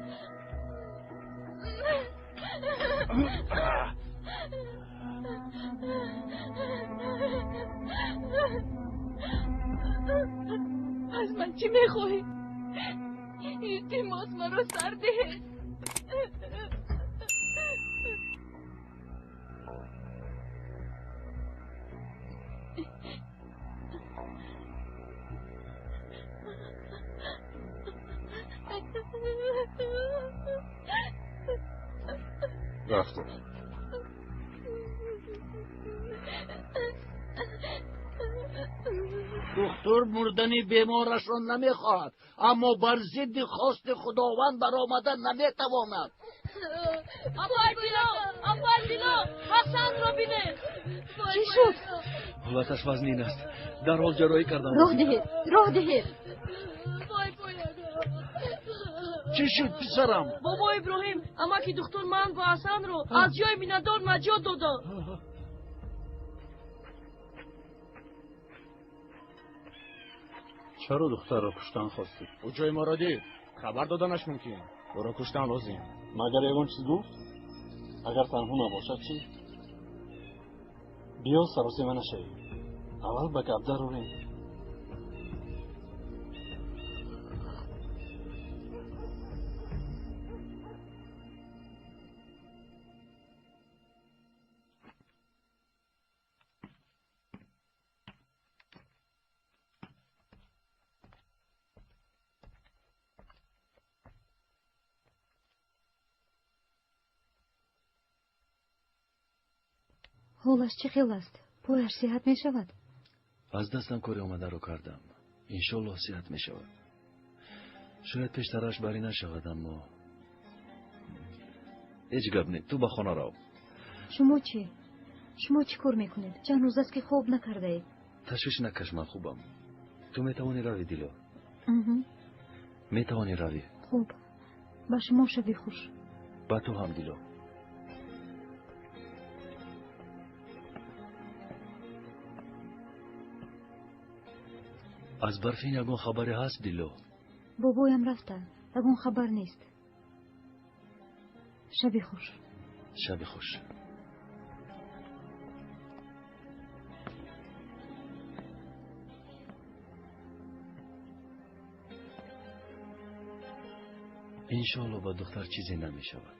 از من چی میخواهی؟ التماس منو سردی. رفته. دکتر مردن بیمارش را نمیخواهد، اما بر ضد خواست خداوند برآمدن نمیتواند. حسن رو بینه. چی شد؟ حالتش وزنین است. در حال جراحی کردن. راه دهید. چی شد پسرم؟ بابا ابراهیم اما که دکتر من با حسن رو از جای میندار نجات داده. چرا دختر را کشتن خواستی؟ او جای ما را دید. خبر دادنش ممکن. او را کشتن لازم. مگر ایوان چیز گفت؟ اگر تنها نباشد چی؟ بیا سراسه من نشوی. اول به گبده رویم. حالش چه خیل است؟ پایش صحت می شود؟ از دستم کاری آمده رو کردم. انشالله صحت می شود. شاید پیشترش بری نشود اما هیچ گپ نیست. تو به خانه رو. شما چی؟ شما چی کار میکنید؟ چند روز است که خواب نکرده اید. تشویش نکش، من خوبم. تو میتوانی روی دیلو. میتوانی روی. خوب. با شما شبی خوش. با تو هم دیلو. از برفین یگون خبری هست دیلو؟ بابایم رفته. یگون خبر نیست. شبی خوش. شبی خوش. انشالله با دختر چیزی نمی شود.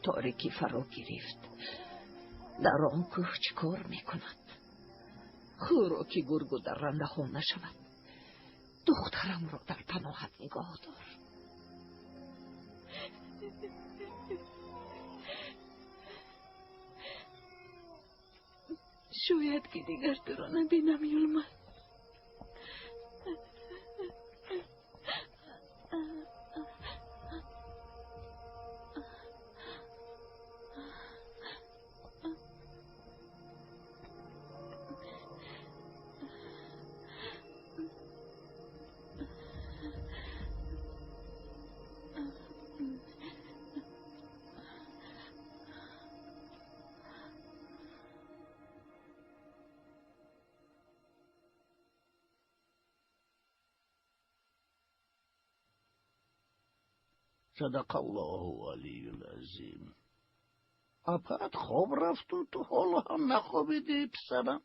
تاریکی فرا گرفت. در آن کوه چه کار میکند؟ خوراکی گرگ و درنده ها نشود. دخترم را در پناهت نگاه دار. شاید که دیگر تو را نبینم یلمن. صدق الله علی العظیم. اپت خواب رفت و تو حالا هم نخوابیدی پسرم؟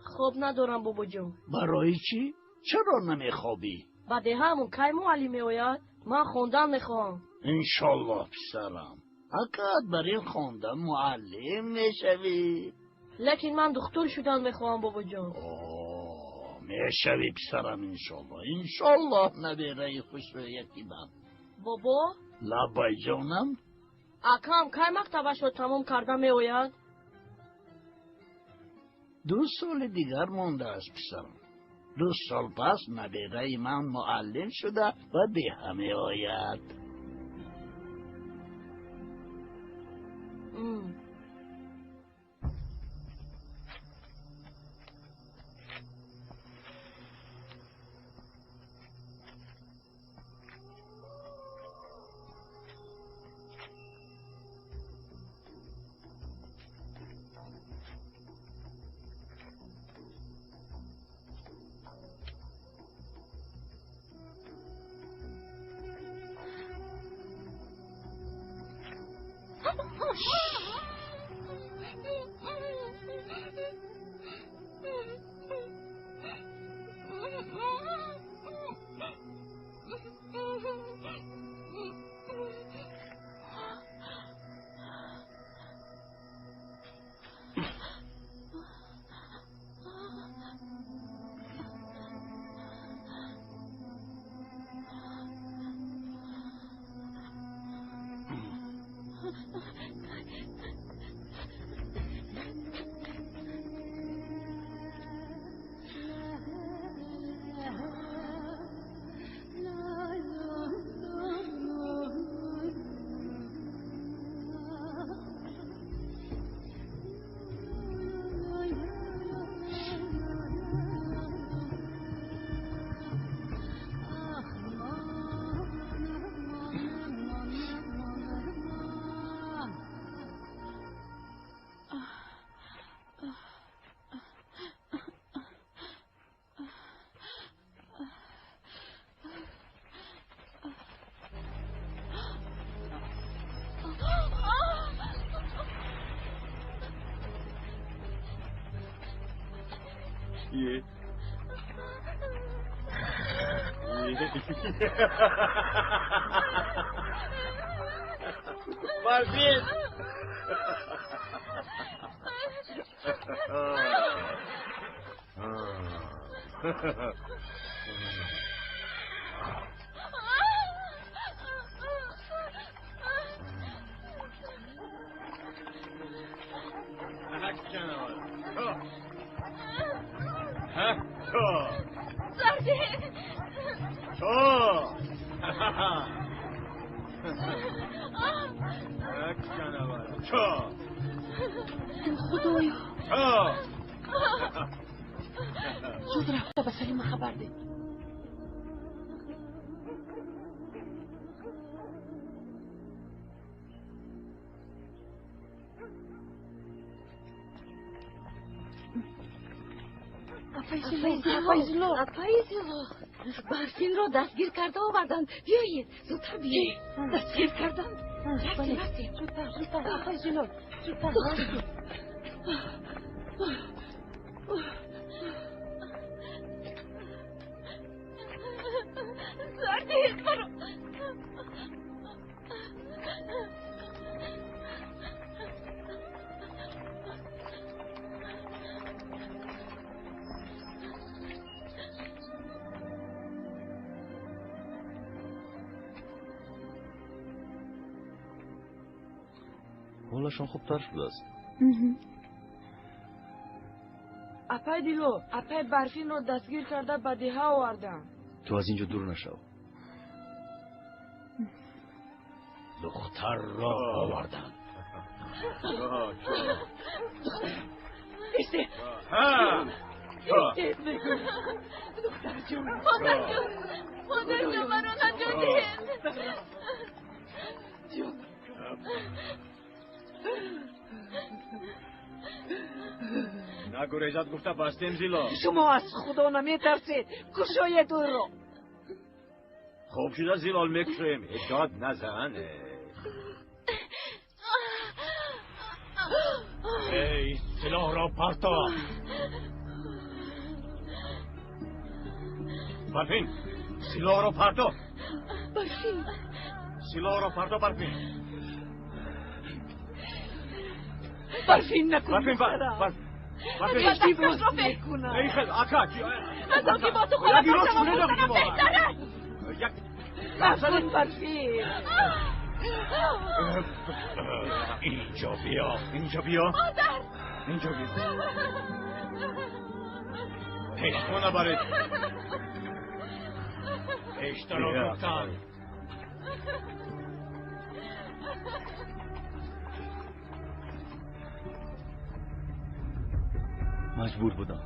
خواب ندارم بابا جون. برای چی؟ چرا نمیخوابی؟ بعد همون کی معلم میآید من خوندن میخوام. انشالله پسرم. اگه برای خوندن معلم میشوی. لیکن من دکتر شدن میخوام بابا جون. میشوی پسرم انشالله. انشالله نبیره خوشویتی من. بابا؟ لبای جانم؟ اکم کی مکتبش رو تمام کرده میآید؟ 2 سال دیگر مونده است پسرم. 2 سال پس نبیره من معلم شده و به همه آید. برفین خدایا زود رفته به سلیم خبر ده. اپایزلو برفین را دستگیر کرده آوردند. بیایید زودتر بیایید. دستگیر کردند. رفتیم زودتر اپایزلو زودتر زردید برو. حالشان خوبتر شده است. اپای دیلو اپای برفین رو دستگیر کرده به دیه آوردن. تو از اینجا دور نشو. دختر را آوردن. ایسته ایسته بگو دختر جون مادر جون من رو نجاتید جون نگو ریزت گفته بستیم زیلا. شما از خدا نمی ترسید. کشای دور رو. خوب شده زیلال میکشویم. اجاد نزن. ای سلاح را پرتا. برفین سلاح را پرتا. برفین سلاح را پرتا برفین. برفین نکن. برفین برفین باز میکنم. ای خیلی اکا از آنکه با تو خودم باشم و بودنم بهتره. برفین برفین اینجا بیا. اینجا بیا. مادر اینجا بیا. پشتو نبرید. پشتو را گفتم. مجبور بودم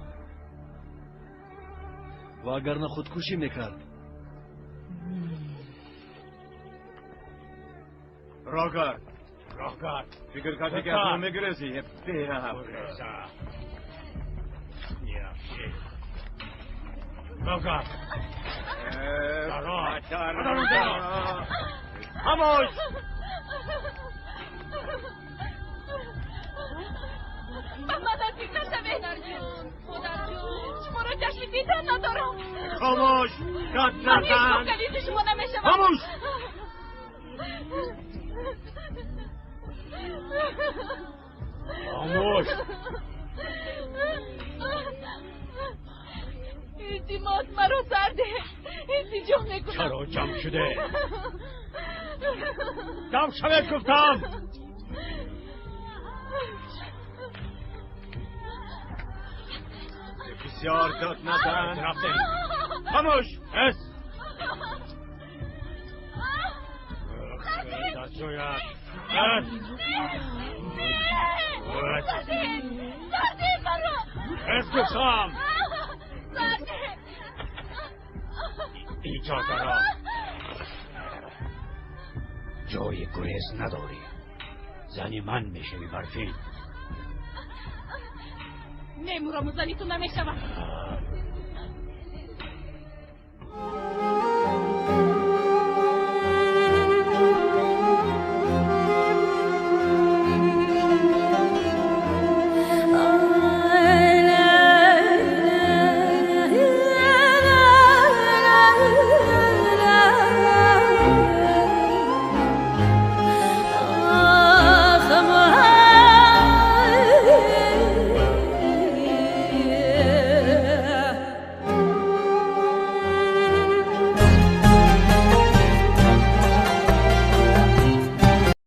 و اگر نه خودکشی میکرد. راگر فکر کردی که اصلا میگرزی. راگر خاموش. مادر فکر نشوه. مادر جون شما را جشن دیدن ندارم. خاموش داد نزن. کلیز شما نمیشوم. خاموش. خاموش. التماس مرا سرده. التجا میکنم. چرا جمع شده؟ جمع شوید گفتم. بسیار داد نزن. رفته. خاموش. اس. دست جوید. اس. سرده برو. اس گفتم. سرده. اینجا دارم. جای گریز نداری. زنی من میشوی برفین. نمیرم و زنی تو نمیشوم.